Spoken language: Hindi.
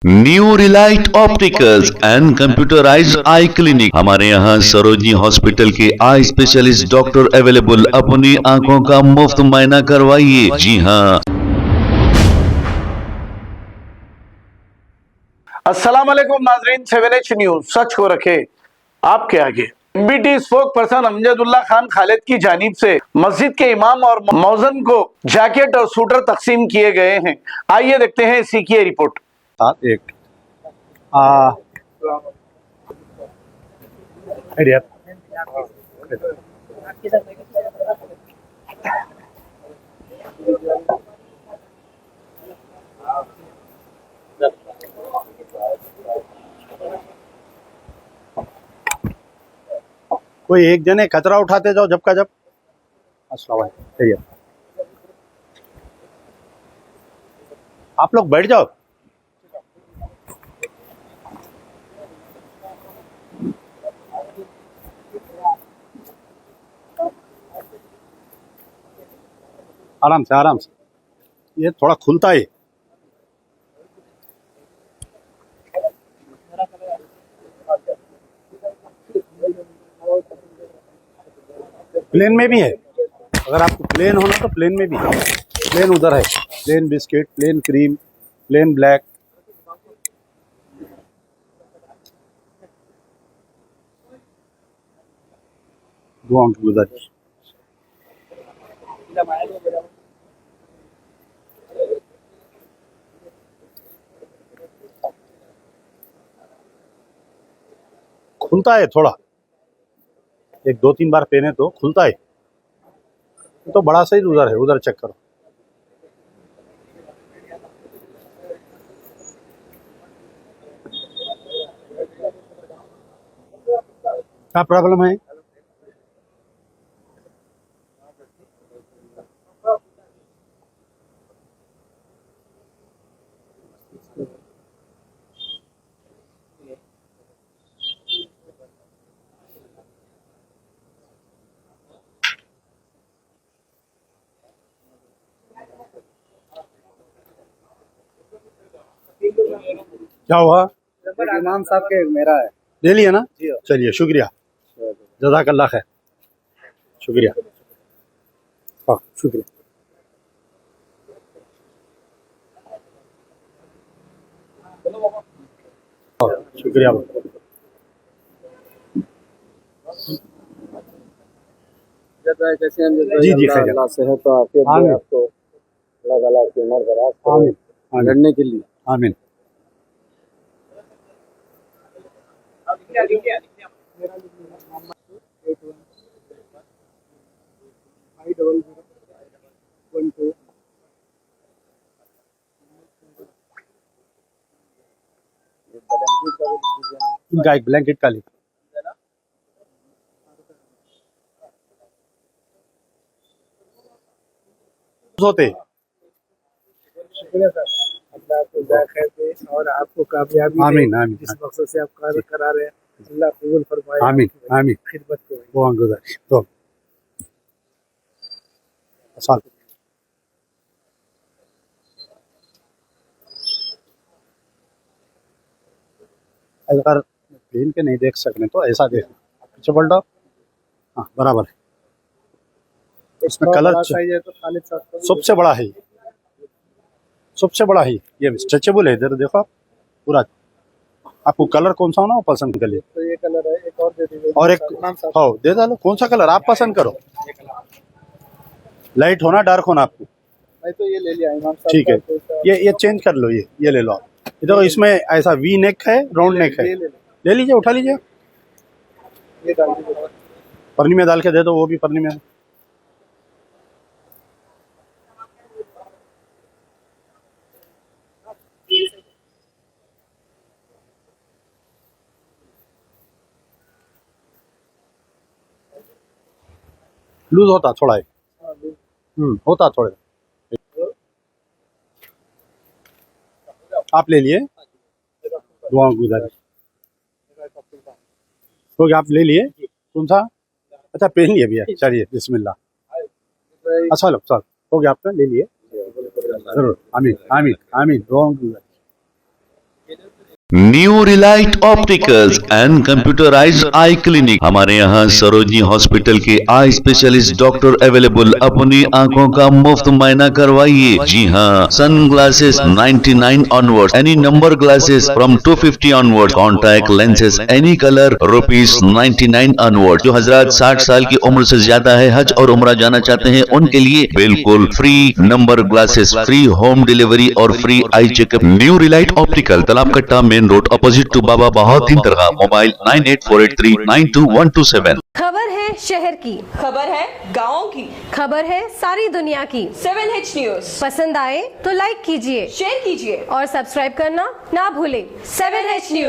New Relight opticals and computerised I clinic. हमारे यहाँ सरोजनी हॉस्पिटल के आई स्पेशलिस्ट डॉक्टर अवेलेबल। अपनी आंखों का मुफ्त मुआयना करवाइए। जी हाँ। अस्सलाम वालेकुम नाजरीन, 7H न्यूज सच को रखे आपके आगे। MBT spoke person Amjadullah Khan Khalid की जानिब से मस्जिद के इमाम और मौजन को जैकेट और सूटर तकसीम किए गए हैं। आइए देखते हैं इसी की रिपोर्ट। एक आइडिया कोई एक जने कचरा उठाते जाओ जब का जब। अस्सलाम वालेकुम। आप लोग बैठ जाओ। आराम से आराम से, ये थोड़ा खुलता है। प्लेन में भी है, अगर आपको प्लेन होना तो प्लेन में भी है। प्लेन उधर है, plain biscuit, plain cream, plain black. दुआओं की गुजारिश। खुलता है थोड़ा, एक दो तीन बार पहने तो खुलता है। तो बड़ा साइज उधर है, उधर चेक करो। क्या प्रॉब्लम है? क्या हुआ? इमाम साहब के मेरा है। ले लिया ना? चलिए शुक्रिया, जज़ाकल्लाह खैर। शुक्रिया, हाँ शुक्रिया। शुक्रिया। जी जी खैर, सेहत तो आपको अल्लाह ताला की उम्र दराज करे लड़ने के लिए। आमीन। इनका एक ब्लैंकेट का लिख होते। शुक्रिया सर, अल्लाह आपको खैर दे और आपको कामयाबी आमीन दे। आमीन जिस मकसद से आप कार्य करा रहे हैं अल्लाह कबूल फरमाए। आमीन आमीन। खिदमत को दुआ गुजारिश तो साल अगर प्लेन के नहीं देख सकने तो ऐसा देख, पीछे पलटो। हाँ बराबर है। इसमें कलर साइज है तो खालिद साहब सबसे बड़ा है, सबसे बड़ा है ये स्ट्रेचेबल है। इधर देखो आप पूरा, आपको कलर कौन सा होना वो पसंद कर लिए। तो ये कलर है, एक और दे दीजिए। और एक हो दे डालो, कौन सा कलर आप पसंद करो। लाइट होना डार्क होना आपको। मैं तो ये ले लिया इमाम साहब। ठीक है, ये चेंज कर लो, ये ले लो आप। देखो इसमें ऐसा वी नेक है, राउंड नेक है। ले लीजिए, उठा लीजिए, ये डाल दीजिए। पन्नी में डाल के दे दो, वो भी पन्नी में। लूज होता थोड़ा है, होता थोड़ा। आप ले लिए, दुआ गुजारिश हो गया। आप ले लिए कौन सा? अच्छा पहन लिया भैया, चलिए बिस्मिल्लाह। अच्छा लो सर, हो गया आपका, ले लिए जरूर। आमीन आमीन आमीन। दुआ गुजारिश। New Relight opticals and computerised I clinic. हमारे यहाँ सरोजनी हॉस्पिटल के आई स्पेशलिस्ट डॉक्टर अवेलेबल। अपनी आंखों का मुफ्त मायना करवाइए। जी हाँ, sunglasses 99 onward, any number glasses from 250 onward, contact lenses any colour ₹99 onward. जो हजरात 60 साल की उम्र से ज्यादा है, हज और उम्रा जाना चाहते हैं, उनके लिए बिल्कुल free number glasses, free home delivery और free eye checkup. New relight optical, Talab Katta, main road, opposite to Baba Bahauddin दरगाह। मोबाइल 9848392127। खबर है शहर की, खबर है गाँव की, खबर है सारी दुनिया की। 7H न्यूज पसंद आए तो लाइक कीजिए, शेयर कीजिए और सब्सक्राइब करना ना भूलें। 7H news.